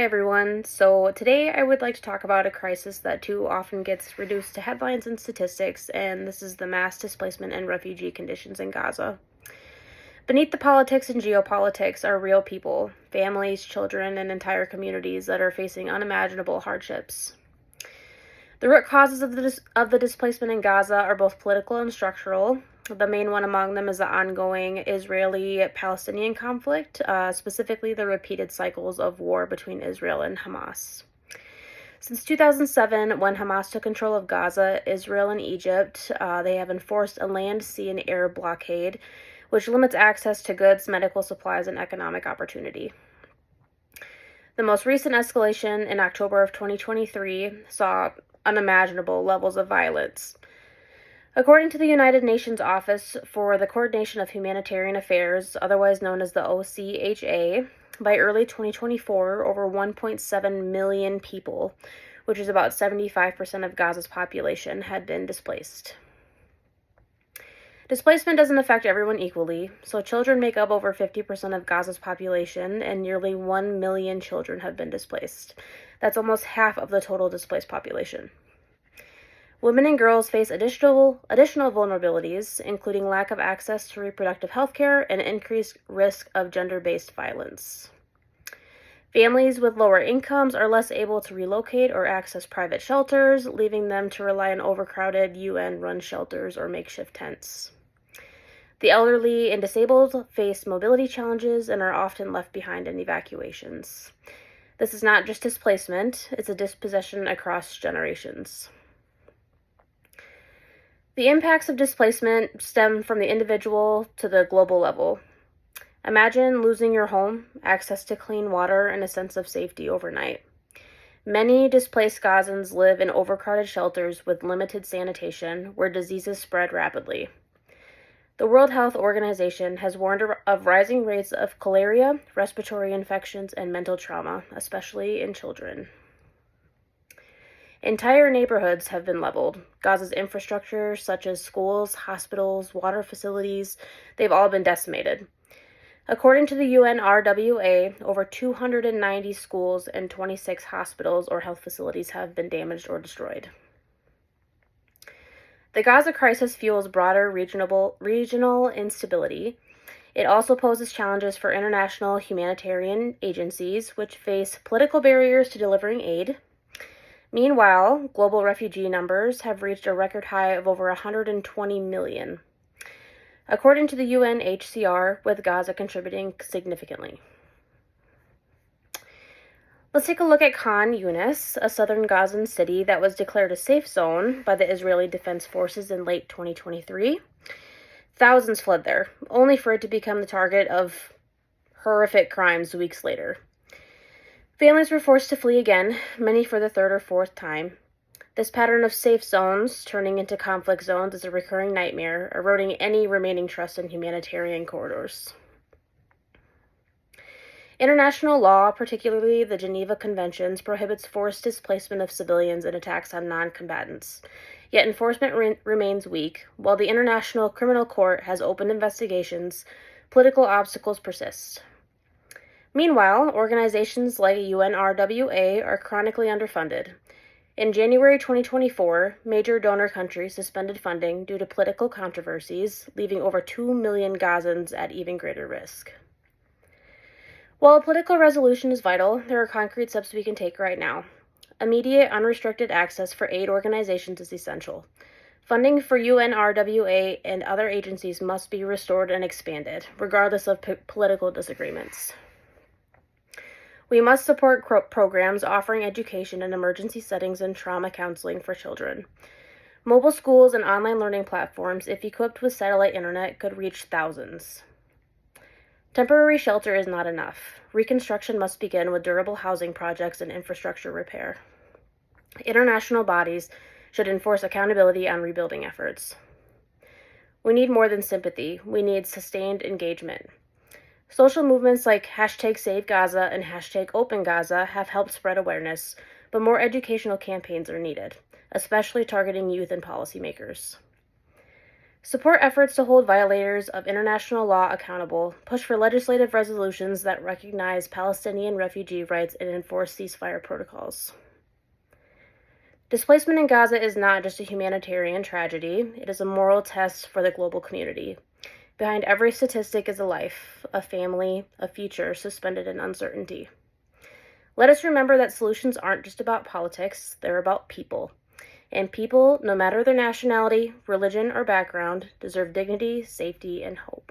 Hey everyone, so today I would like to talk about a crisis that too often gets reduced to headlines and statistics, and this is the mass displacement and refugee conditions in Gaza. Beneath the politics and geopolitics are real people, families, children, and entire communities that are facing unimaginable hardships. The root causes of the displacement in Gaza are both political and structural. The main one among them is the ongoing Israeli-Palestinian conflict, specifically the repeated cycles of war between Israel and Hamas. Since 2007, when Hamas took control of Gaza, Israel and Egypt, they have enforced a land, sea, and air blockade, which limits access to goods, medical supplies, and economic opportunity. The most recent escalation in October of 2023 saw unimaginable levels of violence. According to the United Nations Office for the Coordination of Humanitarian Affairs, otherwise known as the OCHA, by early 2024, over 1.7 million people, which is about 75% of Gaza's population, had been displaced. Displacement doesn't affect everyone equally, so children make up over 50% of Gaza's population, and nearly 1 million children have been displaced. That's almost half of the total displaced population. Women and girls face additional vulnerabilities, including lack of access to reproductive health care and increased risk of gender-based violence. Families with lower incomes are less able to relocate or access private shelters, leaving them to rely on overcrowded UN-run shelters or makeshift tents. The elderly and disabled face mobility challenges and are often left behind in evacuations. This is not just displacement, it's a dispossession across generations. The impacts of displacement stem from the individual to the global level. Imagine losing your home, access to clean water, and a sense of safety overnight. Many displaced Gazans live in overcrowded shelters with limited sanitation, where diseases spread rapidly. The World Health Organization has warned of rising rates of cholera, respiratory infections, and mental trauma, especially in children. Entire neighborhoods have been leveled. Gaza's infrastructure, such as schools, hospitals, water facilities, they've all been decimated. According to the UNRWA, over 290 schools and 26 hospitals or health facilities have been damaged or destroyed. The Gaza crisis fuels broader regional instability. It also poses challenges for international humanitarian agencies, which face political barriers to delivering aid. Meanwhile, global refugee numbers have reached a record high of over 120 million, according to the UNHCR, with Gaza contributing significantly. Let's take a look at Khan Yunis, a southern Gazan city that was declared a safe zone by the Israeli Defense Forces in late 2023. Thousands fled there, only for it to become the target of horrific crimes weeks later. Families were forced to flee again, many for the third or fourth time. This pattern of safe zones turning into conflict zones is a recurring nightmare, eroding any remaining trust in humanitarian corridors. International law, particularly the Geneva Conventions, prohibits forced displacement of civilians and attacks on non-combatants. Yet enforcement remains weak. While the International Criminal Court has opened investigations, political obstacles persist. Meanwhile, organizations like UNRWA are chronically underfunded. In January 2024, major donor countries suspended funding due to political controversies, leaving over 2 million Gazans at even greater risk. While a political resolution is vital, there are concrete steps we can take right now. Immediate, unrestricted access for aid organizations is essential. Funding for UNRWA and other agencies must be restored and expanded, regardless of political disagreements. We must support programs offering education in emergency settings and trauma counseling for children. Mobile schools and online learning platforms, if equipped with satellite internet, could reach thousands. Temporary shelter is not enough. Reconstruction must begin with durable housing projects and infrastructure repair. International bodies should enforce accountability on rebuilding efforts. We need more than sympathy. We need sustained engagement. Social movements like #SaveGaza and #OpenGaza have helped spread awareness, but more educational campaigns are needed, especially targeting youth and policymakers. Support efforts to hold violators of international law accountable, push for legislative resolutions that recognize Palestinian refugee rights and enforce ceasefire protocols. Displacement in Gaza is not just a humanitarian tragedy, it is a moral test for the global community. Behind every statistic is a life, a family, a future suspended in uncertainty. Let us remember that solutions aren't just about politics, they're about people. And people, no matter their nationality, religion, or background, deserve dignity, safety, and hope.